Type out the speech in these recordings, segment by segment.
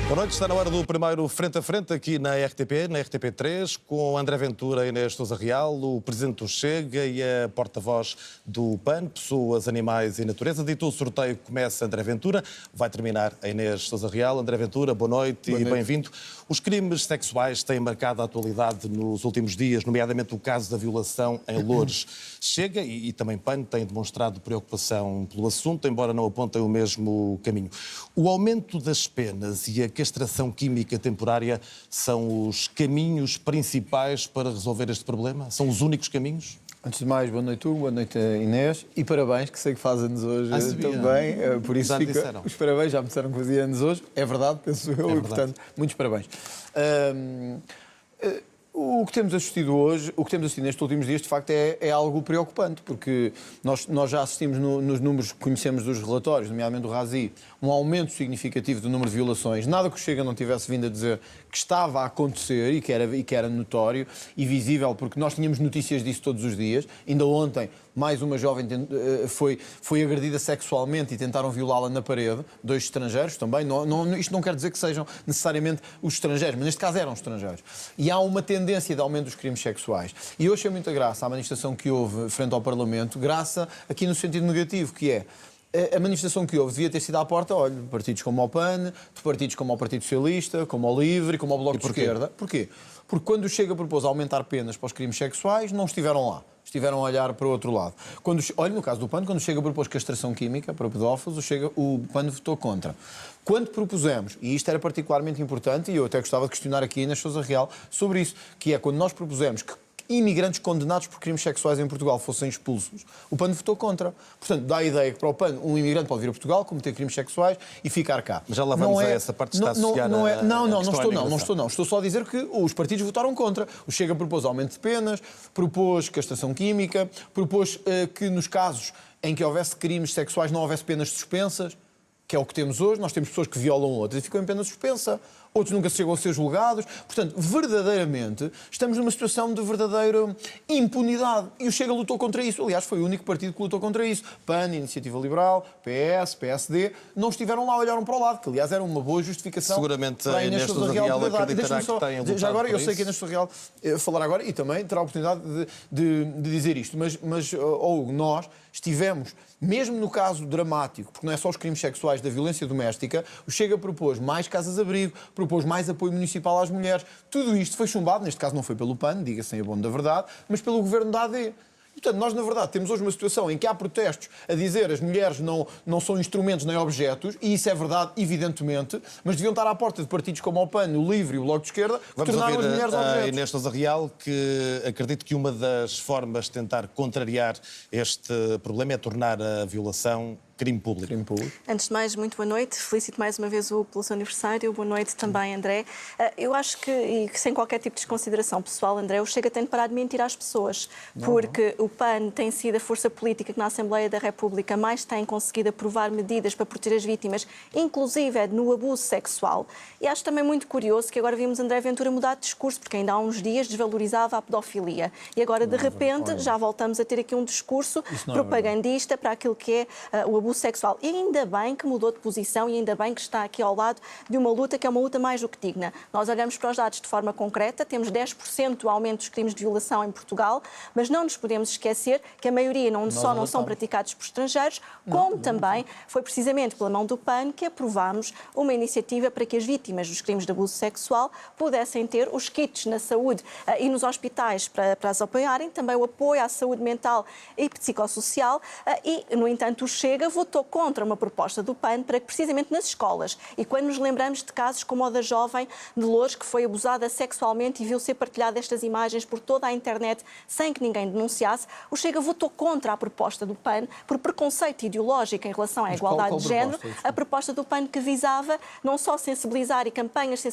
Boa noite, está na hora do primeiro Frente a Frente aqui na RTP, na RTP3, com André Ventura e Inês Sousa Real, o Presidente do Chega e a porta-voz do PAN, Pessoas, Animais e Natureza. Dito o sorteio, começa André Ventura, vai terminar a Inês Sousa Real. André Ventura, boa noite e bem-vindo. Os crimes sexuais têm marcado a atualidade nos últimos dias, nomeadamente o caso da violação em Loures. Chega e também PAN têm demonstrado preocupação pelo assunto, embora não apontem o mesmo caminho. O aumento das penas e a castração química temporária são os caminhos principais para resolver este problema? São os únicos caminhos? Antes de mais, boa noite, Hugo, boa noite, Inês, e parabéns, que sei que faz anos hoje também, por isso fica os parabéns, já me disseram que fazia anos hoje, é verdade, penso eu, e portanto, muitos parabéns. O que temos assistido hoje, o que temos assistido nestes últimos dias, de facto, é algo preocupante, porque nós já assistimos nos números que conhecemos dos relatórios, nomeadamente do RASI, um aumento significativo do número de violações, nada que o Chega não tivesse vindo a dizer que estava a acontecer e que era notório e visível, porque nós tínhamos notícias disso todos os dias. Ainda ontem, mais uma jovem foi agredida sexualmente e tentaram violá-la na parede, 2 estrangeiros também. Isto não quer dizer que sejam necessariamente os estrangeiros, mas neste caso eram estrangeiros. E há uma tendência de aumento dos crimes sexuais. E eu achei muita graça à manifestação que houve frente ao Parlamento, graça aqui no sentido negativo, que é a manifestação que houve devia ter sido à porta, olha, de partidos como o PAN, de partidos como o Partido Socialista, como o LIVRE, como o Bloco de Esquerda. Porquê? Porque quando o Chega propôs aumentar penas para os crimes sexuais, não estiveram lá. Estiveram a olhar para o outro lado. Olha, no caso do PAN, quando o Chega propôs castração química para pedófilos, o PAN votou contra. Quando propusemos, e isto era particularmente importante, e eu até gostava de questionar aqui na Sousa Real sobre isso, que é quando nós propusemos que imigrantes condenados por crimes sexuais em Portugal fossem expulsos, o PAN votou contra. Portanto, dá a ideia que para o PAN um imigrante pode vir a Portugal, cometer crimes sexuais e ficar cá. Mas já lá vamos a essa parte, está associada não estou. Estou só a dizer que os partidos votaram contra. O Chega propôs aumento de penas, propôs castração química, propôs que nos casos em que houvesse crimes sexuais não houvesse penas suspensas, que é o que temos hoje. Nós temos pessoas que violam outras e ficam em pena suspensa. Outros nunca chegam a ser julgados. Portanto, verdadeiramente, estamos numa situação de verdadeira impunidade. E o Chega lutou contra isso. Aliás, foi o único partido que lutou contra isso. PAN, Iniciativa Liberal, PS, PSD, não estiveram lá, olharam para o lado, que aliás era uma boa justificação. Seguramente para a Inês Sousa Real acreditará que tem lutado. Já agora, eu sei que a Inês Sousa Real falar agora e também terá a oportunidade de dizer isto. Mas nós estivemos, mesmo no caso dramático, porque não é só os crimes sexuais da violência doméstica, o Chega propôs mais casas-abrigo, propôs mais apoio municipal às mulheres. Tudo isto foi chumbado, neste caso não foi pelo PAN, diga-se em abono da verdade, mas pelo governo da AD. Portanto, nós, na verdade, temos hoje uma situação em que há protestos a dizer as mulheres não são instrumentos nem objetos, e isso é verdade, evidentemente, mas deviam estar à porta de partidos como o PAN, o LIVRE e o Bloco de Esquerda, que tornaram as mulheres objetos. A Inês Sousa Real, que acredito que uma das formas de tentar contrariar este problema é tornar a violação crime público. Antes de mais, muito boa noite. Felicito mais uma vez o pelo seu aniversário. Boa noite também, André. Eu acho que, e sem qualquer tipo de desconsideração pessoal, André, o Chega tem de parar de mentir às pessoas, porque o PAN tem sido a força política que na Assembleia da República mais tem conseguido aprovar medidas para proteger as vítimas, inclusive no abuso sexual. E acho também muito curioso que agora vimos André Ventura mudar de discurso, porque ainda há uns dias desvalorizava a pedofilia. E agora, de repente, já voltamos a ter aqui um discurso propagandista para aquilo que é o abuso sexual. E ainda bem que mudou de posição e ainda bem que está aqui ao lado de uma luta que é uma luta mais do que digna. Nós olhamos para os dados de forma concreta, temos 10% do aumento dos crimes de violação em Portugal, mas não nos podemos esquecer que a maioria não são praticados por estrangeiros, como também foi precisamente pela mão do PAN que aprovámos uma iniciativa para que as vítimas dos crimes de abuso sexual pudessem ter os kits na saúde e nos hospitais para as apoiarem, também o apoio à saúde mental e psicossocial e, no entanto, o Chega votou contra uma proposta do PAN para que, precisamente nas escolas, e quando nos lembramos de casos como o da jovem de Loures, que foi abusada sexualmente e viu ser partilhada estas imagens por toda a internet sem que ninguém denunciasse, o Chega votou contra a proposta do PAN por preconceito ideológico em relação à igualdade de género, a proposta do PAN que visava não só sensibilizar e campanhas de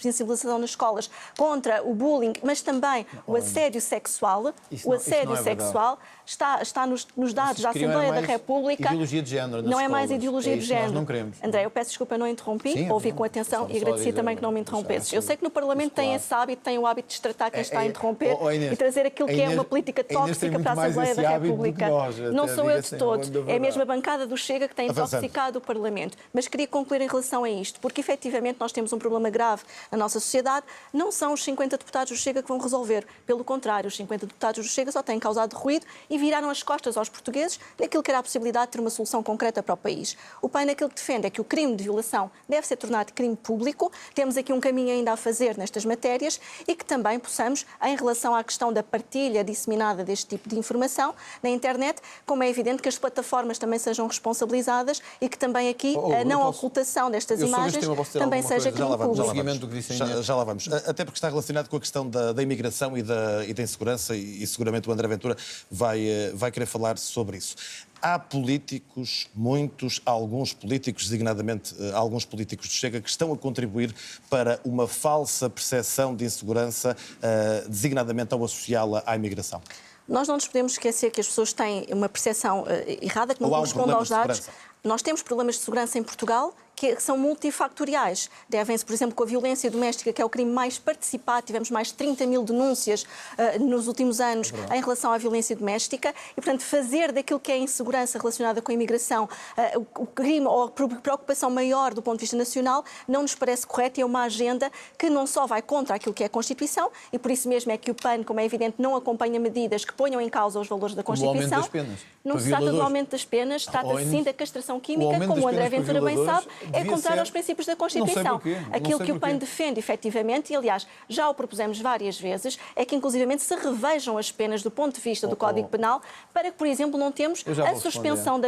sensibilização nas escolas contra o bullying, mas também o assédio sexual. O assédio sexual está nos dados da Vocês queriam Assembleia da mais República. ideologia de género nas não é mais escolas. ideologia É de isso que nós género. não queremos. André, eu peço desculpa, não interrompi, Sim, ouvi não. com atenção Só e agradeci dizer, também que não me interrompesses. Eu sei que no Parlamento tem esse hábito, tem o hábito de tratar quem está a interromper Inês, e trazer aquilo que é Inês- uma política a Inês tem tóxica para a muito mais Assembleia esse da hábito do que República. nós, Não até sou diga eu assim, de todo. da É verdade. mesmo a bancada do Chega que tem Avançando. intoxicado o Parlamento. Mas queria concluir em relação a isto, porque efetivamente nós temos um problema grave na nossa sociedade. Não são os 50 deputados do Chega que vão resolver. Pelo contrário, os 50 deputados do Chega só têm causado ruído e viraram as costas aos portugueses naquilo que era a possibilidade de ter uma solução concreta para o país. O PAN aquilo que defende é que o crime de violação deve ser tornado crime público. Temos aqui um caminho ainda a fazer nestas matérias e que também possamos, em relação à questão da partilha disseminada deste tipo de informação na internet, como é evidente que as plataformas também sejam responsabilizadas e que também aqui a não ocultação destas eu sobre este imagens tema posso dizer também alguma seja coisa? crime Já lá vamos, público. Seguimento do que disse a Inês. já lá vamos. Até porque está relacionado com a questão da imigração e da insegurança e seguramente o André Ventura vai querer falar sobre isso. Há políticos, alguns políticos, designadamente alguns políticos do Chega, que estão a contribuir para uma falsa percepção de insegurança, designadamente ao associá-la à imigração. Nós não nos podemos esquecer que as pessoas têm uma percepção errada, que não Ou há um corresponde problema aos de dados. segurança. Nós temos problemas de segurança em Portugal que são multifactoriais. Devem-se, por exemplo, com a violência doméstica, que é o crime mais participado. Tivemos mais de 30 mil denúncias nos últimos anos em relação à violência doméstica. E, portanto, fazer daquilo que é a insegurança relacionada com a imigração o crime ou a preocupação maior do ponto de vista nacional não nos parece correto e é uma agenda que não só vai contra aquilo que é a Constituição e por isso mesmo é que o PAN, como é evidente, não acompanha medidas que ponham em causa os valores da Como o aumento Constituição. das penas. Não Para se trata do violadores. aumento das penas, trata-se sim da castração O química, aumento como das o André penas para Ventura bem sabe, violadores é devia contrário ser- aos princípios da Não sei Constituição. porquê, não Aquilo sei que o PAN porquê. defende, efetivamente, e aliás já o propusemos várias vezes, é que inclusivamente se revejam as penas do ponto de vista do Código Penal para que, por exemplo, não temos Eu já a vou suspensão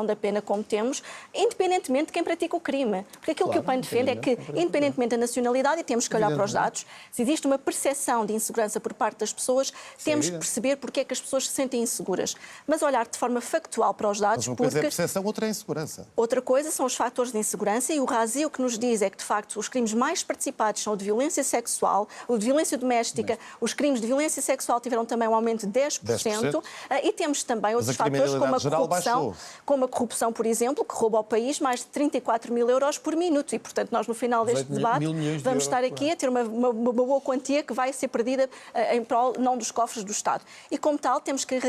da pena como temos, independentemente de quem pratica o crime. Porque aquilo que o PAN defende é que, independentemente da nacionalidade, e temos que olhar para os dados, se existe uma percepção de insegurança por parte das pessoas, temos que perceber porque é que as pessoas se sentem inseguras. Mas olhar de forma factual para os dados, Mas uma coisa é a porque percepção, outra é a insegurança. outra coisa são os fatores de insegurança e o RASI o que nos diz é que, de facto, os crimes mais participados são o de violência sexual, o de violência doméstica, os crimes de violência sexual tiveram também um aumento de 10%. E temos também outros a fatores criminalidade geral baixou. como a corrupção, por exemplo, que rouba ao país mais de 34 mil euros por minuto e, portanto, nós no final deste 18 debate mil milhões de vamos euros estar por aqui a ter uma boa quantia que vai ser perdida em prol não dos cofres do Estado. E, como tal, temos que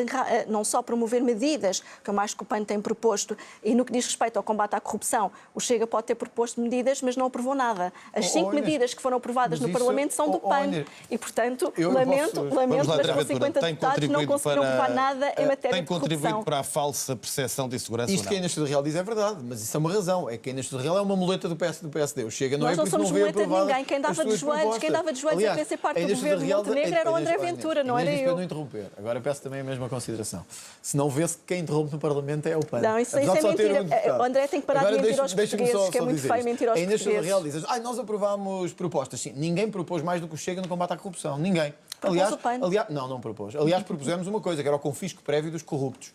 não só promover medidas, que é mais que o PAN tem proposto, e no que diz respeito ao combate à corrupção, o Chega pode ter proposto medidas, mas não aprovou nada. As 5 Inês, medidas que foram aprovadas mas no isso- Parlamento são do PAN. Inês, E, portanto, eu lamento, posso- Vamos lá, mas André com Ventura, 50 tem deputados não contribuído conseguiram provar nada em matéria tem de contribuído corrupção. para a falsa percepção de insegurança Isto ou que a não? Inês Sousa Real diz é verdade, mas isso é uma razão. É que a Inês Sousa Real é uma muleta do PSD. O Chega não Nós é não por isso somos não veio muleta de aprovada ninguém. Quem as dava de suas joelhos, propostas. quem dava de joelhos a Aliás, querer ser parte a do Inês Sousa governo Real- Montenegro era o André Inês, Ventura, não Inês era disse para eu. não interromper. Agora peço também a mesma consideração. Se não vê-se que quem interrompe no Parlamento é o PAN. Não, isso Apesar de é só ter mentira. deputado. O André tem que parar de Agora mentir aos deixa-me portugueses, que é muito dizer feio isto. mentir aos A Inês Sousa Real portugueses. diz: nós aprovámos propostas. Sim, ninguém propôs mais do que o Chega no combate à corrupção. Ninguém. Propôs o PAN. Não propôs. Aliás, propusemos uma coisa, que era o confisco prévio dos corruptos.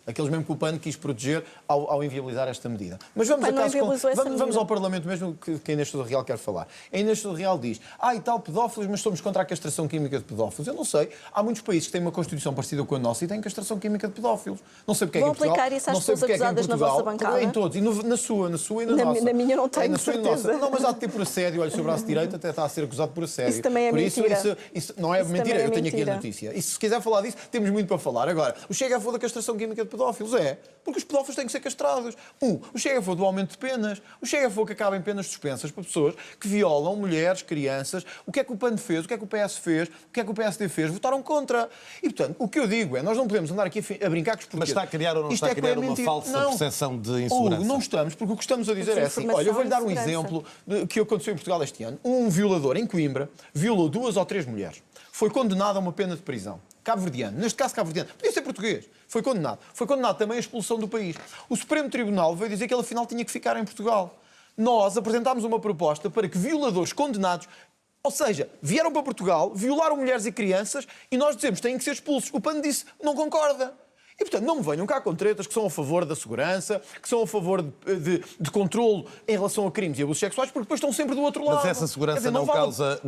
Aqueles mesmo que o PAN quis proteger ao inviabilizar esta medida. Mas vamos, PAN não inviabilizou essa vamos medida. ao Parlamento mesmo que a Inês Sousa Real quer falar. A Inês Sousa Real diz, e tal, pedófilos, mas somos contra a castração química de pedófilos. Eu não sei. Há muitos países que têm uma Constituição parecida com a nossa e têm castração química de pedófilos. Não sei porque é que Vão em Portugal... aplicar isso às não sei pessoas porque é que em acusadas na Portugal- vossa bancada? Em todos. E na sua e na nossa. Na minha não tenho, Na sua e na certeza. nossa. Não, mas há de ter por assédio. Olha, o seu braço direito até está a ser acusado por assédio. Isso também é por isso, mentira. Isso não é Isso mentira. também é Eu tenho aqui a mentira. notícia. E se quiser falar disso, temos muito para falar. Agora, o Chega é a favor da castração química de pedófilos? É. Porque os pedófilos têm que ser castrados. O Chega é a favor do aumento de penas. O Chega é a favor que acabem penas suspensas para pessoas que violam mulheres, crianças. O que é que o PAN fez? O que é que o PS fez? O que é que o PSD fez? Votaram contra. E, portanto, o que eu digo é, nós não podemos andar aqui a brincar com os portugueses. Mas está a criar ou não Isto está a é que criar é uma mentira. falsa Não. percepção de insegurança? Não estamos, porque o que estamos a dizer é assim. Desinformação Olha, eu vou-lhe dar um e segurança. exemplo que aconteceu em Portugal este ano. Um violador em Coimbra violou 2 ou 3 mulheres. Foi condenado a uma pena de prisão. Cabo-verdiano. Neste caso, cabo-verdiano. Podia ser português. Foi condenado. Foi condenado também a expulsão do país. O Supremo Tribunal veio dizer que ele, afinal, tinha que ficar em Portugal. Nós apresentámos uma proposta para que violadores condenados, ou seja, vieram para Portugal, violaram mulheres e crianças, e nós dizemos que têm que ser expulsos. O PAN disse, não concorda. E, portanto, não me venham cá com tretas que são a favor da segurança, que são a favor de controlo em relação a crimes e abusos sexuais, porque depois estão sempre do outro lado. Mas essa segurança Quer dizer, não causa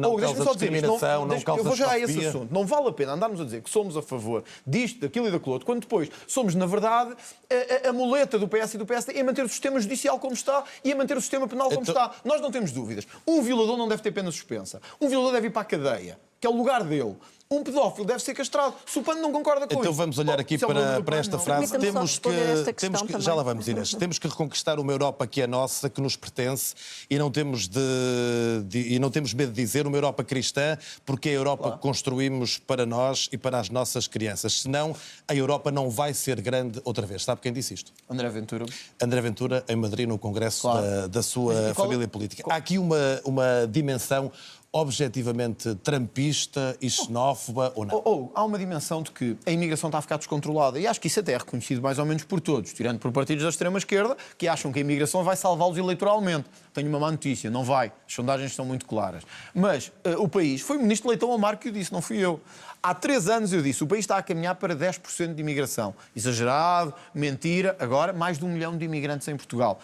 discriminação, não causa Eu vou já a esse xenofobia. assunto. Não vale a pena andarmos a dizer que somos a favor disto, daquilo e daquilo outro, quando depois somos, na verdade, a muleta do PS e do PSD em manter o sistema judicial como está e em manter o sistema penal como está. Nós não temos dúvidas. Um violador não deve ter pena suspensa. Um violador deve ir para a cadeia, que é o lugar dele. Um pedófilo deve ser castrado. Se o PAN não concorda com isso... Então vamos olhar aqui para esta frase. Permita-me só responder a esta questão também. Já lá vamos, Inês. Temos que reconquistar uma Europa que é nossa, que nos pertence, e não temos medo de dizer uma Europa cristã, porque é a Europa que construímos para nós e para as nossas crianças. Senão, a Europa não vai ser grande outra vez. Sabe quem disse isto? André Ventura. André Ventura, em Madrid, no congresso da sua família política. Há aqui uma dimensão objetivamente trampista e xenófoba ou não? Há uma dimensão de que a imigração está a ficar descontrolada e acho que isso até é reconhecido mais ou menos por todos, tirando por partidos da extrema-esquerda, que acham que a imigração vai salvá-los eleitoralmente. Tenho uma má notícia, não vai. As sondagens são muito claras. Mas o país, foi o ministro Leitão Amaro que o disse, não fui eu. Há 3 anos eu disse, o país está a caminhar para 10% de imigração. Exagerado, mentira, agora mais de 1 milhão de imigrantes em Portugal.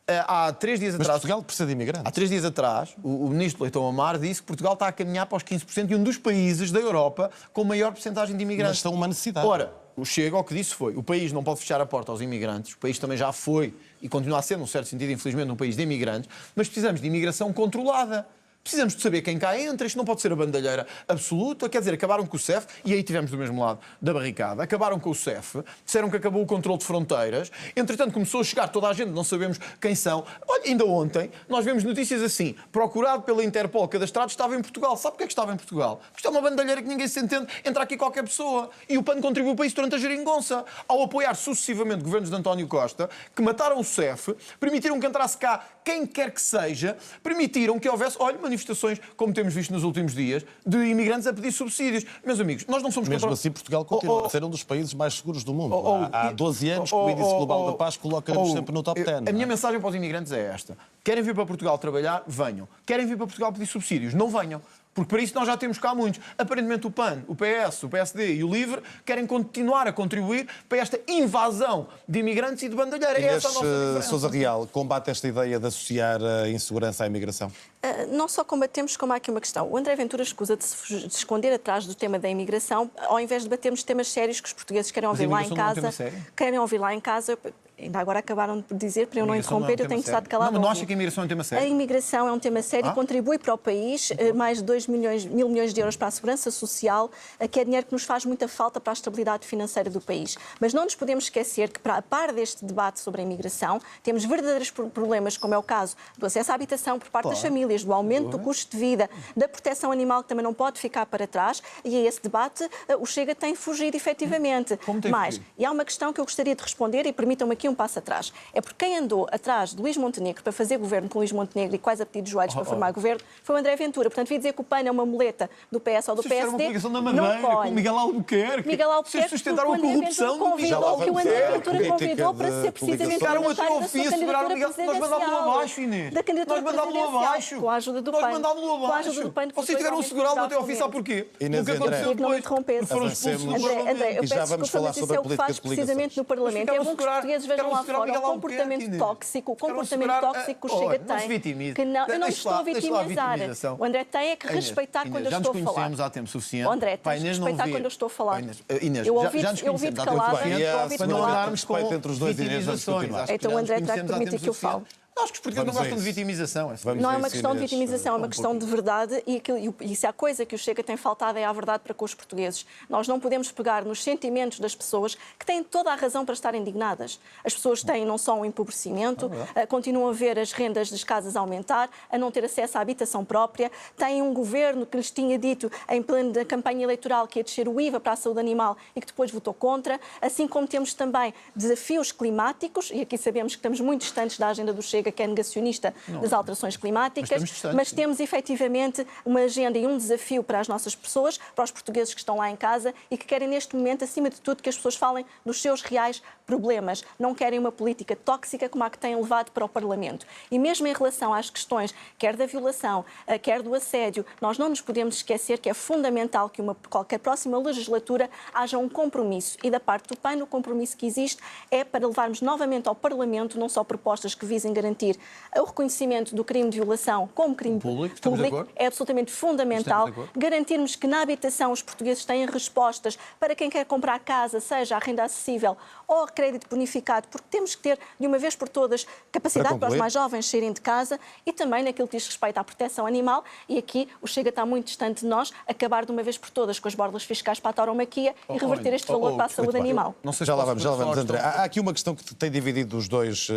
Há 3 dias atrás... Mas Portugal precisa de imigrantes. Há 3 dias atrás, o ministro Leitão Amaro disse que Portugal está a caminhar para os 15% e um dos países da Europa com maior percentagem de imigrantes. Mas são uma necessidade. Ora, o Chega, o que disse foi, o país não pode fechar a porta aos imigrantes, o país também já foi e continua a ser, num certo sentido, infelizmente, um país de imigrantes, mas precisamos de imigração controlada. Precisamos de saber quem cá entra, isto não pode ser a bandalheira absoluta, quer dizer, acabaram com o CEF, e aí tivemos do mesmo lado da barricada, acabaram com o CEF, disseram que acabou o controle de fronteiras, entretanto começou a chegar toda a gente, não sabemos quem são. Olha, ainda ontem nós vemos notícias assim, procurado pela Interpol, cadastrado, estava em Portugal. Sabe porquê é que estava em Portugal? Porque isto é uma bandalheira que ninguém se entende, entra aqui qualquer pessoa. E o PAN contribuiu para isso durante a geringonça, ao apoiar sucessivamente governos de António Costa, que mataram o CEF, permitiram que entrasse cá quem quer que seja, permitiram que houvesse, olha, manifestações, como temos visto nos últimos dias, de imigrantes a pedir subsídios. Meus amigos, nós não somos... Mesmo assim, Portugal continua a ser um dos países mais seguros do mundo. Há 12 anos que o Índice Global da Paz coloca-nos sempre no top 10. A minha mensagem para os imigrantes é esta. Querem vir para Portugal trabalhar? Venham. Querem vir para Portugal pedir subsídios? Não venham. Porque para isso nós já temos cá muitos. Aparentemente o PAN, o PS, o PSD e o LIVRE querem continuar a contribuir para esta invasão de imigrantes e de bandalheira. Inês Essa é a nossa diferença. Sousa Real combate esta ideia de associar a insegurança à imigração? Não só combatemos, como há aqui uma questão. O André Ventura escusa de se esconder atrás do tema da imigração, ao invés de debatermos temas sérios que os portugueses querem ouvir lá em casa. Querem ouvir lá em casa. Ainda agora acabaram de dizer, para eu não interromper, eu tenho estado calado. Não acha que a imigração é um tema sério? A imigração é um tema sério e contribui para o país mais de 2 mil milhões de euros para a segurança social, que é dinheiro que nos faz muita falta para a estabilidade financeira do país. Mas não nos podemos esquecer que, para a par deste debate sobre a imigração, temos verdadeiros problemas, como é o caso do acesso à habitação por parte das famílias, do aumento do custo de vida, da proteção animal, que também não pode ficar para trás, e a esse debate o Chega tem fugido efetivamente. Mas, e há uma questão que eu gostaria de responder, e permitam-me aqui um passo atrás. É porque quem andou atrás de Luís Montenegro para fazer governo com Luís Montenegro e quase a pedir de joelhos para formar governo foi o André Ventura. Portanto, devia dizer que o PAN é uma muleta do PS ou do PSD. Uma coligação da Madeira, com Miguel Albuquerque. Vocês sustentaram a corrupção do Miguel Albuquerque. Que o André Ventura convidou para ser precisamente ficaram a trofia segurar o Miguel. Nós mandámos-lo abaixo, Inês. Nós mandámos-lo abaixo. Com a ajuda do PAN. Nós mandámos-lo abaixo. Vocês tiveram a segurá-lo até ao fim, sabe porquê? Inês, o que aconteceu depois? Foram expulsos do André, eu e já peço vamos falar sobre a política de precisamente no Parlamento. É bom que os portugueses vejam lá fora o comportamento tóxico que o Chega tem. Que não, eu não estou a vitimizar. O André tem é que respeitar quando eu estou a falar. Já nos conhecemos há tempo suficiente. André, tens de respeitar quando eu estou a falar. Inês, eu já nos conhecemos há tempo suficiente para não andarmos com vitimizações. Então o André terá que permitir que eu fale. Acho que os portugueses não gostam de vitimização. Não é uma questão de vitimização, é uma questão de verdade e se há coisa que o Chega tem faltado é a verdade para com os portugueses. Nós não podemos pegar nos sentimentos das pessoas que têm toda a razão para estarem indignadas. As pessoas têm não só um empobrecimento, continuam a ver as rendas das casas a aumentar, a não ter acesso à habitação própria, têm um governo que lhes tinha dito em pleno da campanha eleitoral que ia descer o IVA para a saúde animal e que depois votou contra, assim como temos também desafios climáticos, e aqui sabemos que estamos muito distantes da agenda do Chega, Chega, que é negacionista das alterações climáticas, mas temos efetivamente uma agenda e um desafio para as nossas pessoas, para os portugueses que estão lá em casa e que querem neste momento, acima de tudo, que as pessoas falem dos seus reais problemas. Não querem uma política tóxica como a que têm levado para o Parlamento. E mesmo em relação às questões, quer da violação, quer do assédio, nós não nos podemos esquecer que é fundamental que qualquer próxima legislatura haja um compromisso. E da parte do PAN, o compromisso que existe é para levarmos novamente ao Parlamento não só propostas que visem garantir o reconhecimento do crime de violação como crime público, é absolutamente fundamental, garantirmos que na habitação os portugueses têm respostas para quem quer comprar casa, seja a renda acessível ou a crédito bonificado, porque temos que ter, de uma vez por todas, capacidade para os mais jovens saírem de casa e também naquilo que diz respeito à proteção animal, e aqui o Chega está muito distante de nós, acabar de uma vez por todas com as bordas fiscais para a tauromaquia e reverter este valor para a saúde animal. Não sei, já lá vamos, André. Há aqui uma questão que tem dividido os dois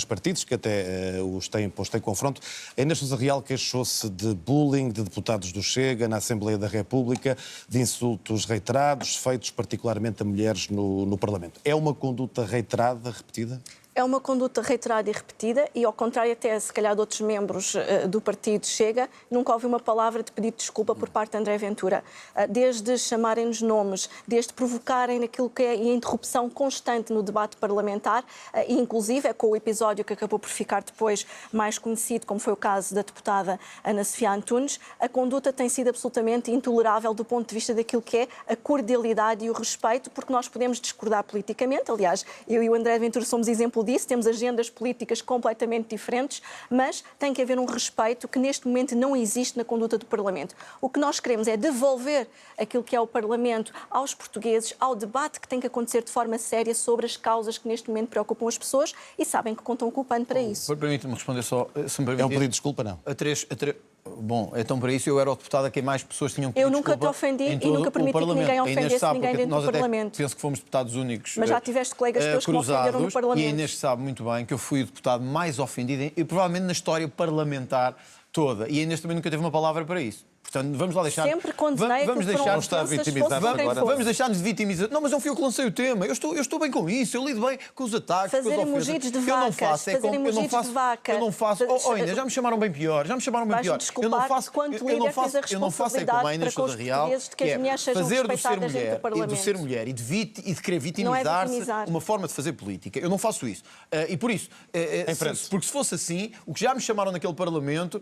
partidos, que até os têm posto em confronto. A Inês Sousa Real queixou-se de bullying de deputados do Chega na Assembleia da República, de insultos reiterados, feitos particularmente a mulheres no Parlamento. É uma conduta reiterada, repetida? É uma conduta reiterada e repetida e, ao contrário até, se calhar, de outros membros do partido Chega, nunca houve uma palavra de pedido de desculpa por parte de André Ventura. Desde chamarem-nos nomes, desde provocarem aquilo que é a interrupção constante no debate parlamentar, e inclusive é com o episódio que acabou por ficar depois mais conhecido, como foi o caso da deputada Ana Sofia Antunes, a conduta tem sido absolutamente intolerável do ponto de vista daquilo que é a cordialidade e o respeito, porque nós podemos discordar politicamente. Aliás, eu e o André Ventura somos exemplo disso, temos agendas políticas completamente diferentes, mas tem que haver um respeito que neste momento não existe na conduta do Parlamento. O que nós queremos é devolver aquilo que é o Parlamento aos portugueses, ao debate que tem que acontecer de forma séria sobre as causas que neste momento preocupam as pessoas e sabem que contam com o PAN para isso. Permite-me responder só... Se me é um pedido de desculpa, não? Bom, então para isso eu era o deputado a quem mais pessoas tinham pedido desculpa. Eu nunca te ofendi e nunca permiti que ninguém ofendesse ninguém dentro do Parlamento. Penso que fomos deputados únicos. Mas já tiveste colegas teus que me ofenderam no Parlamento. E a Inês sabe muito bem que eu fui o deputado mais ofendido e provavelmente na história parlamentar toda. E a Inês também nunca teve uma palavra para isso. Portanto, vamos lá deixar... Sempre condenei vamos que deixar... Não está vitimizado agora. Vamos deixar-nos de vitimizar. Não, mas não fui eu que lancei o tema. Eu estou bem com isso. Eu lido bem com os ataques, com as Fazerem ofensas. mugidos de vacas. Fazerem mugidos de vaca. Eu não faço... Inês, já me chamaram bem pior. Já me chamaram bem pior. Eu não faço... Eu não faço é como a Inês Sousa Real, que é fazer do ser mulher e de querer vitimizar-se uma forma de fazer política. Eu não faço isso. E por isso... Porque se fosse assim, o que já me chamaram naquele Parlamento...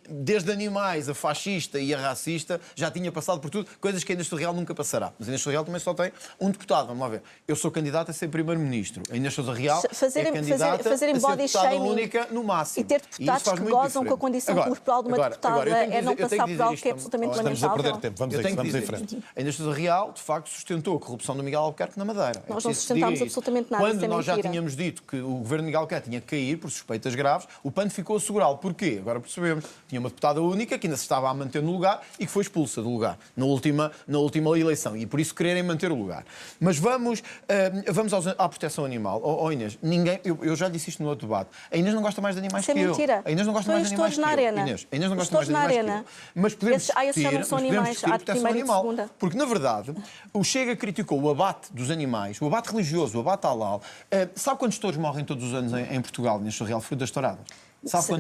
Desde animais a fascista e a racista, já tinha passado por tudo, coisas que a Inês Sousa Real nunca passará. Mas a Inês Sousa Real também só tem um deputado, vamos lá ver. Eu sou candidata a ser primeiro-ministro. A Inês Sousa Real é candidata a ser deputada única no máximo. E ter deputados que gozam com a condição corporal de uma deputada é não passar por algo que é absolutamente lamentável. Estamos a perder tempo, vamos em frente. A Inês Sousa Real, de facto, sustentou a corrupção do Miguel Albuquerque na Madeira. Nós não sustentámos absolutamente nada. Quando nós já tínhamos dito que o governo de Miguel Albuquerque tinha que cair por suspeitas graves, o PAN ficou a segurá-lo. Porquê? Agora percebemos. Tinha uma deputada única que ainda se estava a manter no lugar e que foi expulsa do lugar na última eleição e por isso quererem manter o lugar. Mas vamos à proteção animal. Inês, eu já disse isto no outro debate. A Inês não gosta mais de animais que eu. Isso é mentira. A Inês não gosta mais de animais que eu. Inês, a Inês não gosta mais de animais que eu. Mas podemos discutir proteção animal. Porque, na verdade, o Chega criticou o abate dos animais, o abate religioso, o abate halal. Sabe quantos touros morrem todos os anos em Portugal, Inês Sousa Real, fruto das touradas?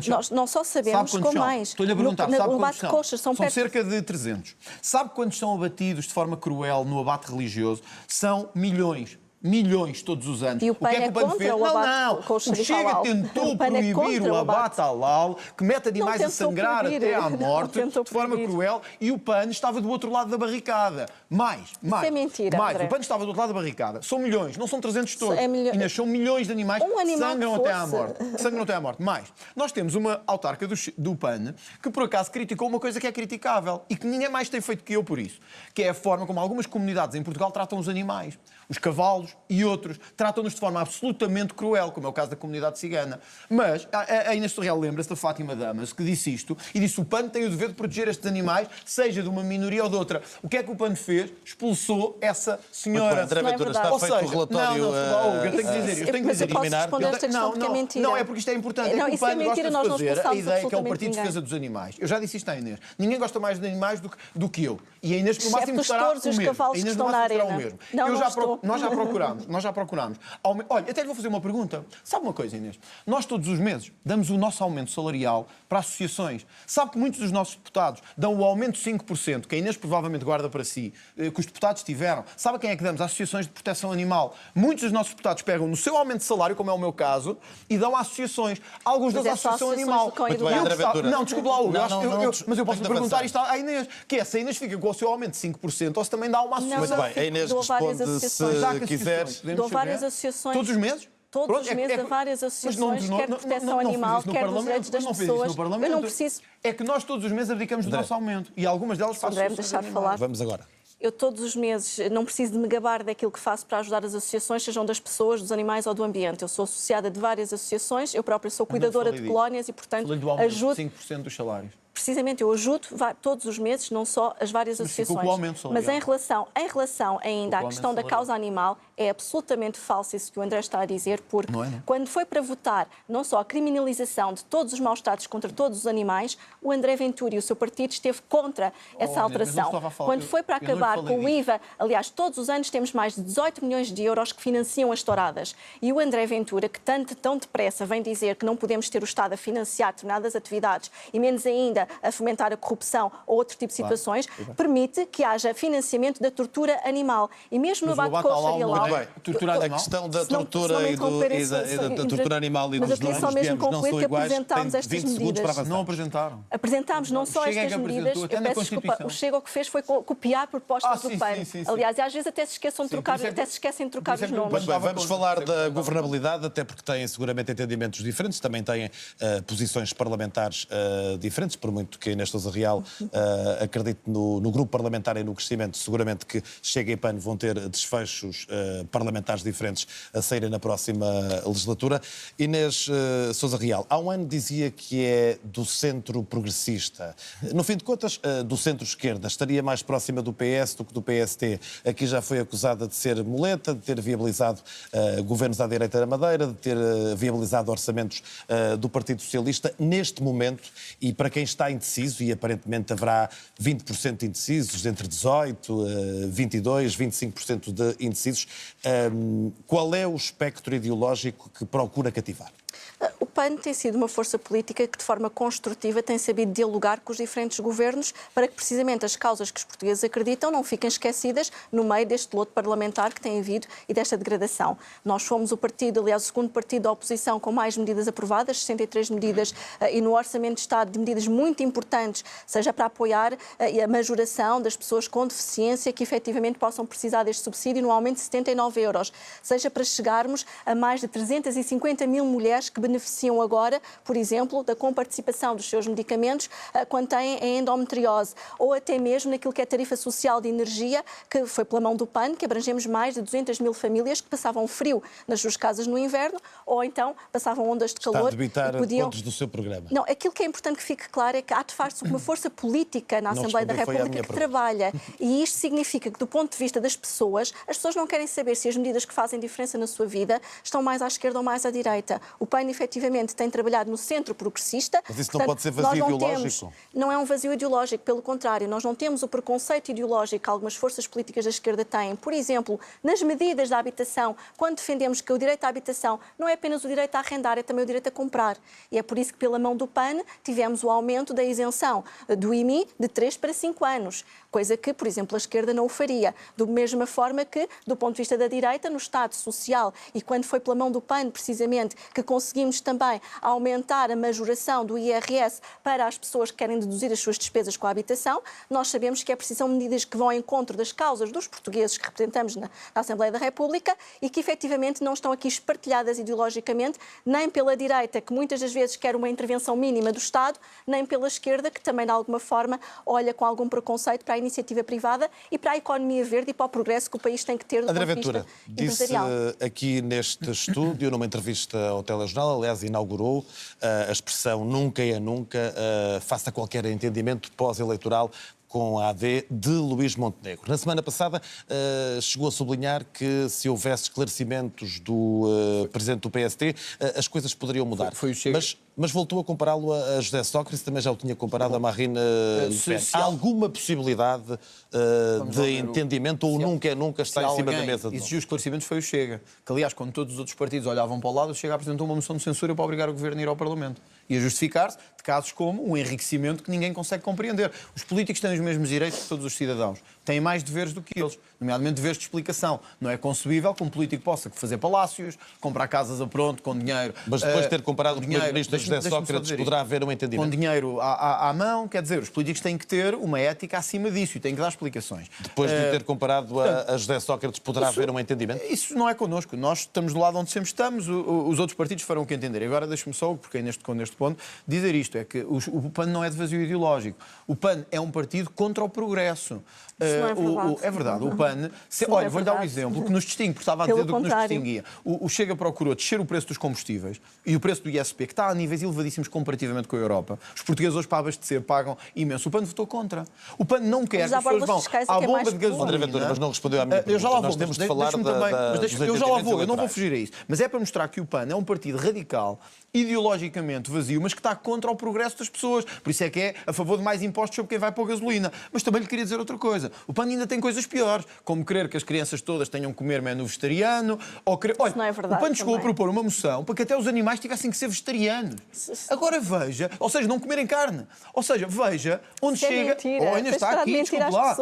Nós não só sabemos com mais. Estou-lhe a perguntar, sabe quantos são? Coxas, são cerca de 300. Sabe quantos são abatidos de forma cruel no abate religioso? São milhões. Milhões todos os anos. E o PAN que é que o PAN fez? Não. O Chega tentou proibir o abate halal, que mete animais a sangrar até à morte, de forma cruel, e o PAN estava do outro lado da barricada. Mais. Isso é mentira, mais. O PAN estava do outro lado da barricada. São milhões, não são 300 todos. Inês, são milhões de animais que sangram até à morte. Sangram até à morte. Mais. Nós temos uma autarca do PAN que, por acaso, criticou uma coisa que é criticável e que ninguém mais tem feito que eu por isso, que é a forma como algumas comunidades em Portugal tratam os animais. Os cavalos e outros tratam-nos de forma absolutamente cruel, como é o caso da comunidade cigana. Mas a Inês Sousa Real lembra-se da Fátima Damas, que disse isto, e disse que o PAN tem o dever de proteger estes animais, seja de uma minoria ou de outra. O que é que o PAN fez? Expulsou essa senhora. André Ventura está feito o relatório... Eu tenho que dizer, eu tenho que dizer... Não, é porque isto é importante. Não, é que o isso é PAN mentira, gosta nós de não fazer a expulsamos ideia que é o Partido de absolutamente Defesa dos Animais. Eu já disse isto à Inês. Ninguém gosta mais de animais do que eu. E a Inês, no máximo, estará o mesmo. Excepto os touros e os cavalos que estão na arena. Nós já procurámos procurámos. Olha, até lhe vou fazer uma pergunta. Sabe uma coisa, Inês? Nós todos os meses damos o nosso aumento salarial para associações. Sabe que muitos dos nossos deputados dão o aumento de 5%, que a Inês provavelmente guarda para si, que os deputados tiveram. Sabe a quem é que damos? Às associações de proteção animal. Muitos dos nossos deputados pegam no seu aumento de salário, como é o meu caso, e dão a associações. Alguns das associações animal. Não, desculpe lá, Hugo. Mas eu posso perguntar isto à Inês, que é se a Inês fica com o seu aumento de 5% ou se também dá uma associação. Muito bem, a Inês responde se quiser. Dou várias associações. Todos os meses? Todos os meses a várias associações, quer de proteção animal, quer dos direitos das pessoas. Eu não preciso... É que nós todos os meses abdicamos do nosso aumento e algumas delas fazem André, me deixar de falar. Vamos agora. Eu todos os meses não preciso de me gabar daquilo que faço para ajudar as associações, sejam das pessoas, dos animais ou do ambiente. Eu sou associada de várias associações, eu própria sou cuidadora de colónias e, portanto, ajudo... 5% dos salários. Precisamente, eu ajudo todos os meses, não só as várias associações. Mas em relação ainda à questão da causa animal, é absolutamente falso isso que o André está a dizer, porque quando foi para votar não só a criminalização de todos os maus-tratos contra todos os animais, o André Ventura e o seu partido esteve contra essa alteração. Quando foi para acabar com o IVA, aliás, todos os anos temos mais de 18 milhões de euros que financiam as touradas. E o André Ventura, que tão depressa vem dizer que não podemos ter o Estado a financiar determinadas atividades e menos ainda a fomentar a corrupção ou outro tipo de situações, permite que haja financiamento da tortura animal. E mesmo no bate-coxa xarial... A questão da tortura da tortura animal e dos nomes não são iguais, tem 20 segundos para avançar. Não apreentaram. Apresentámos não só estas medidas, eu peço desculpa, o Chega o que fez foi copiar propostas do PAN. Aliás, às vezes até se esquecem de trocar os nomes. Vamos falar da governabilidade, até porque têm seguramente entendimentos diferentes, também têm posições parlamentares diferentes, por muito que a Inês Sousa Real acredite no grupo parlamentar e no crescimento, seguramente que Chega e PAN vão ter desfechos parlamentares diferentes a saírem na próxima legislatura. Inês Sousa Real, há um ano dizia que é do centro progressista. No fim de contas, do centro-esquerda, estaria mais próxima do PS do que do PST. Aqui já foi acusada de ser muleta, de ter viabilizado governos à direita da Madeira, de ter viabilizado orçamentos do Partido Socialista. Neste momento, e para quem está indeciso, e aparentemente haverá 20% de indecisos, entre 18%, 22%, 25% de indecisos, qual é o espectro ideológico que procura cativar? O PAN tem sido uma força política que, de forma construtiva, tem sabido dialogar com os diferentes governos para que, precisamente, as causas que os portugueses acreditam não fiquem esquecidas no meio deste lodo parlamentar que tem havido e desta degradação. Nós fomos o partido, aliás, o segundo partido da oposição com mais medidas aprovadas, 63 medidas, e no Orçamento de Estado de medidas muito importantes, seja para apoiar a majoração das pessoas com deficiência que efetivamente possam precisar deste subsídio no aumento de 79 euros, seja para chegarmos a mais de 350 mil mulheres que beneficiam agora, por exemplo, da comparticipação dos seus medicamentos quando têm a endometriose, ou até mesmo naquilo que é a tarifa social de energia, que foi pela mão do PAN, que abrangemos mais de 200 mil famílias que passavam frio nas suas casas no inverno, ou então passavam ondas de calor. Está a debitar pontos do seu programa. Não, aquilo que é importante que fique claro é que há de facto uma força política na Assembleia da República que trabalha, e isto significa que, do ponto de vista das pessoas, as pessoas não querem saber se as medidas que fazem diferença na sua vida estão mais à esquerda ou mais à direita. O PAN, efetivamente, tem trabalhado no centro progressista. Mas isso não pode ser vazio ideológico? Não é um vazio ideológico, pelo contrário, nós não temos o preconceito ideológico que algumas forças políticas da esquerda têm. Por exemplo, nas medidas da habitação, quando defendemos que o direito à habitação não é apenas o direito a arrendar, é também o direito a comprar. E é por isso que, pela mão do PAN, tivemos o aumento da isenção do IMI de 3 para 5 anos, coisa que, por exemplo, a esquerda não o faria. Da mesma forma que, do ponto de vista da direita, no Estado Social, e quando foi pela mão do PAN, precisamente, que conseguimos também aumentar a majoração do IRS para as pessoas que querem deduzir as suas despesas com a habitação, nós sabemos que precisam medidas que vão ao encontro das causas dos portugueses que representamos na Assembleia da República e que efetivamente não estão aqui espartilhadas ideologicamente, nem pela direita, que muitas das vezes quer uma intervenção mínima do Estado, nem pela esquerda, que também de alguma forma olha com algum preconceito para a iniciativa privada e para a economia verde e para o progresso que o país tem que ter do ponto de vista empresarial. Disse aqui neste estúdio, numa entrevista ao Telejornal, aliás, inaugurou a expressão nunca é nunca, face a qualquer entendimento pós-eleitoral, com a AD de Luís Montenegro. Na semana passada chegou a sublinhar que se houvesse esclarecimentos do presidente do PST, as coisas poderiam mudar. Foi o Chega. Mas voltou a compará-lo a José Sócrates, também já o tinha comparado a Marine Le Pen. Há alguma possibilidade de entendimento ou nunca está em cima da mesa? Exigiu esclarecimentos foi o Chega, que aliás, quando todos os outros partidos olhavam para o lado, o Chega apresentou uma moção de censura para obrigar o Governo a ir ao Parlamento. E a justificar-se de casos como um enriquecimento que ninguém consegue compreender. Os políticos têm os mesmos direitos que todos os cidadãos. Têm mais deveres do que eles, nomeadamente deveres de explicação. Não é concebível que um político possa fazer palácios, comprar casas a pronto, com dinheiro... Mas depois de ter comparado o primeiro-ministro José Sócrates, poderá haver um entendimento. Com dinheiro à mão, quer dizer, os políticos têm que ter uma ética acima disso e têm que dar explicações. Depois de ter comparado a José Sócrates, poderá haver um entendimento? Isso não é connosco. Nós estamos do lado onde sempre estamos, os outros partidos farão o que entender. Agora deixe-me só, porque é neste ponto, dizer isto, é que o PAN não é de vazio ideológico. O PAN é um partido contra o progresso. Isso não é verdade. É verdade. O PAN... Olha, vou-lhe dar um exemplo que nos distingue, porque estava a dizer do que nos distinguia. O Chega procurou descer o preço dos combustíveis e o preço do ISP, que está a níveis elevadíssimos comparativamente com a Europa. Os portugueses hoje para abastecer pagam imenso. O PAN votou contra. O PAN não quer que as pessoas vão à bomba de gasolina. André Ventura, mas não respondeu à minha pergunta. Eu já lá vou. Nós temos de falar eu já lá vou, eu não vou fugir a isso. Mas é para mostrar que o PAN é um partido radical, ideologicamente vazio, mas que está contra o progresso das pessoas. Por isso é que é a favor de mais impostos sobre quem vai para a gasolina. Mas também lhe queria dizer outra coisa. O PAN ainda tem coisas piores, como querer que as crianças todas tenham que comer menu vegetariano, ou querer... Olha, não é verdade, o PAN chegou a também. propor uma moção para que até os animais tivessem que ser vegetarianos. Agora veja, ou seja, não comerem carne. Ou seja, veja onde Isso é chega... mentira. Olha, está aqui, desculpe lá.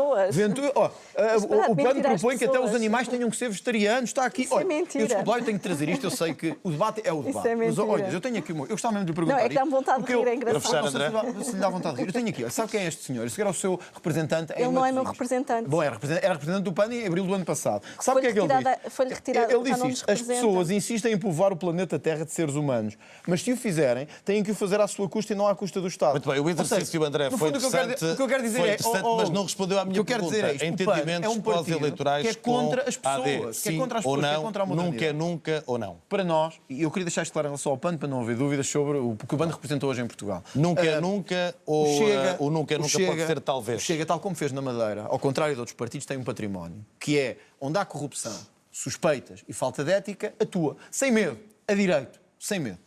O PAN propõe que até os animais tenham que ser vegetarianos. Está aqui. Isso é mentira. Desculpe lá, eu tenho que trazer isto. Eu sei que o debate é o debate. é Mas olha, mentira. eu tenho aqui... Eu gostava mesmo de lhe perguntar. Não, é que dá-me vontade de rir, é engraçado. Para fechar, André. Se lhe dá vontade de rir. Eu tenho aqui. Sabe quem é este senhor? Este senhor é o seu representante em Ele não é meu Matosinhos. representante. Bom, era representante do PAN em abril do ano passado. Sabe o que é que ele disse? Foi-lhe retirada. Ele já não disse nos isto. As representa. pessoas insistem em povoar o planeta Terra de seres humanos. Mas se o fizerem, têm que o fazer à sua custa e não à custa do Estado. Muito bem, o exercício, André, foi interessante, o que eu quero dizer mas não respondeu à minha pergunta. Entendimentos pós-eleitorais que é contra as pessoas, AD, que é sim contra as ou pessoas, que é não, contra a modernidade. nunca ou não. Para nós, e eu queria deixar isto claro em relação ao PAN, para não haver dúvidas sobre o que o PAN representou hoje em Portugal. Nunca ou nunca pode ser talvez. O Chega, tal como fez na Madeira, ao contrário de outros partidos, tem um património, que é onde há corrupção, suspeitas e falta de ética, atua, sem medo, a direito, sem medo.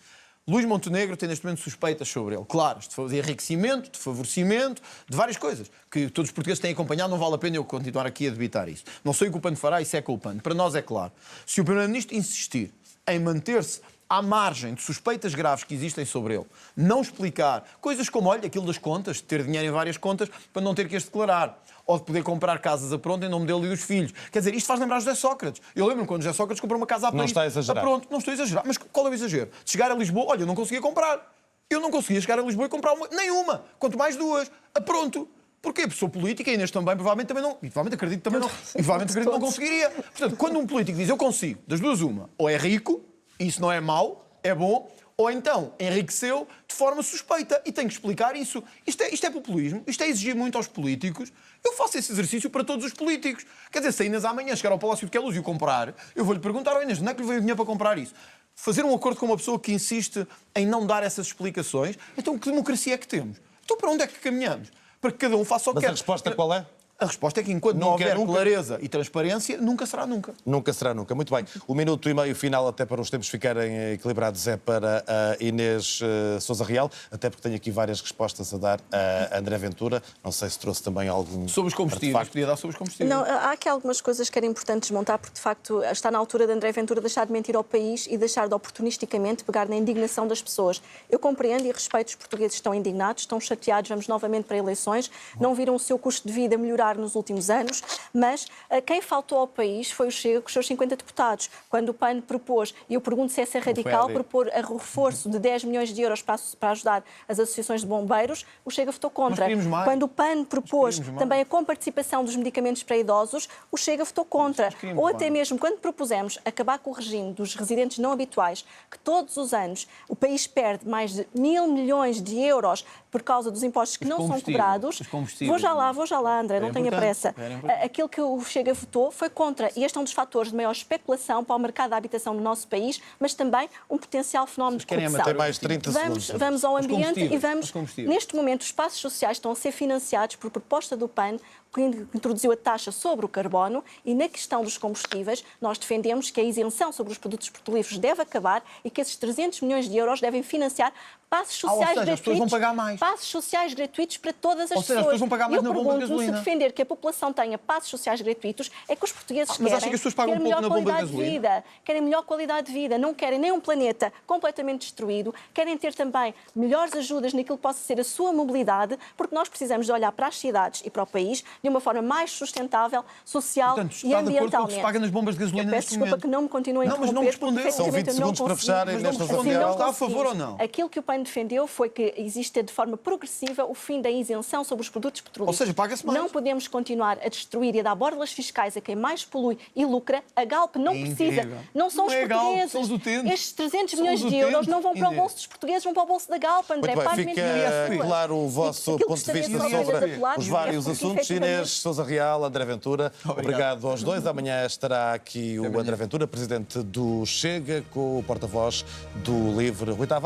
Luís Montenegro tem neste momento suspeitas sobre ele, claras, de enriquecimento, de favorecimento, de várias coisas, que todos os portugueses têm acompanhado, não vale a pena eu continuar aqui a debitar isso. Não sei o que o PAN fará, isso é com o PAN. Para nós é claro. Se o Primeiro-Ministro insistir em manter-se à margem de suspeitas graves que existem sobre ele, não explicar coisas como, olha, aquilo das contas, de ter dinheiro em várias contas, para não ter que as declarar, ou de poder comprar casas a pronto em nome dele e dos filhos. Quer dizer, isto faz lembrar José Sócrates. Eu lembro-me quando José Sócrates comprou uma casa a Paris. Não está a exagerar. Pronto, não estou a exagerar. Mas qual é o exagero? De chegar a Lisboa, olha, eu não conseguia comprar. Eu não conseguia chegar a Lisboa e comprar nenhuma, quanto mais duas. A pronto. Porquê? Porque sou política e Inês também não. E provavelmente acredito também não. E provavelmente acredito que não conseguiria. Portanto, quando um político diz eu consigo, das duas uma, ou é rico, e isso não é mau, é bom, ou então enriqueceu de forma suspeita. E tem que explicar isso. Isto é populismo, isto é exigir muito aos políticos. Eu faço esse exercício para todos os políticos. Quer dizer, se a Inês amanhã chegar ao Palácio de Queluz e o comprar, eu vou-lhe perguntar, Inês, onde é que lhe veio o dinheiro para comprar isso? Fazer um acordo com uma pessoa que insiste em não dar essas explicações. Então, que democracia é que temos? Então, para onde é que caminhamos? Para que cada um faça o que quer. Mas a resposta qual é? A resposta é que enquanto não houver clareza e transparência, nunca será nunca. Nunca será nunca. Muito bem. O minuto e meio final, até para os tempos ficarem equilibrados, é para a Inês Sousa Real, até porque tenho aqui várias respostas a dar a André Ventura. Não sei se trouxe também algum... Sobre os combustíveis. Podia dar sobre os combustíveis. Não, há aqui algumas coisas que era importante desmontar, porque de facto está na altura de André Ventura deixar de mentir ao país e deixar de oportunisticamente pegar na indignação das pessoas. Eu compreendo e respeito os portugueses que estão indignados, estão chateados, vamos novamente para eleições, não viram o seu custo de vida melhorar nos últimos anos, mas quem faltou ao país foi o Chega com os seus 50 deputados. Quando o PAN propôs, e eu pergunto se essa é radical, propor a reforço de 10 milhões de euros para ajudar as associações de bombeiros, o Chega votou contra. Quando o PAN propôs também a comparticipação dos medicamentos para idosos, o Chega votou contra. Ou até mesmo quando propusemos acabar com o regime dos residentes não habituais, que todos os anos o país perde mais de 1.000 milhões de euros por causa dos impostos que não são cobrados. Vou já lá, André, não tenha importante, pressa. era importante. Aquilo que o Chega votou foi contra, e este é um dos fatores de maior especulação para o mercado da habitação no nosso país, mas também um potencial fenómeno de querem corrupção. Tem mais 30 segundos. Vamos ao Os ambiente e combustíveis, os combustíveis. neste momento, os espaços sociais estão a ser financiados por proposta do PAN, que introduziu a taxa sobre o carbono, e na questão dos combustíveis, nós defendemos que a isenção sobre os produtos petrolíferos deve acabar e que esses 300 milhões de euros devem financiar passos ou sociais seja, as pessoas gratuitos. vão pagar mais. Passos sociais gratuitos para todas as Ou seja, pessoas. as pessoas vão pagar mais Eu na bomba de pergunto, se gasolina. defender que a população tenha passos sociais gratuitos, é que os portugueses mas querem acha que as pessoas pagam ter um pouco melhor na bomba de qualidade de gasolina? vida, querem melhor qualidade de vida, não querem nem um planeta completamente destruído, querem ter também melhores ajudas naquilo que possa ser a sua mobilidade, porque nós precisamos de olhar para as cidades e para o país de uma forma mais sustentável, social Portanto, e está de acordo com o que ambientalmente. se paga nas bombas de gasolina Eu peço neste desculpa momento? que não me continuem a Não, mas não me interromper, porque, respondeu. São 20 efetivamente, eu não segundos para consegui. fecharem Mas não nesta respondeu. zona. Está a favor ou não? Aquilo que o PAN defendeu foi que existe de forma progressiva o fim da isenção sobre os produtos petrolíferos. Ou seja, paga-se mais. Não podemos continuar a destruir e a dar borlas fiscais a quem mais polui e lucra. A Galp não É precisa. incrível. Não são Não os é a Galp, portugueses. são os utentes. Estes 300 São milhões os de euros utentes. não vão para o Ainda. bolso dos portugueses, vão para o bolso da Galp, André. Muito bem, Pague fica menos IRS. claro o vosso Aquilo que ponto de gostaria vista só de sobre apelar os é vários porque, assuntos. efetivamente, Inês Sousa Real, André Ventura, obrigado aos dois. Amanhã estará aqui o amanhã. André Ventura, presidente do Chega, com o porta-voz do LIVRE, Rui Tavares.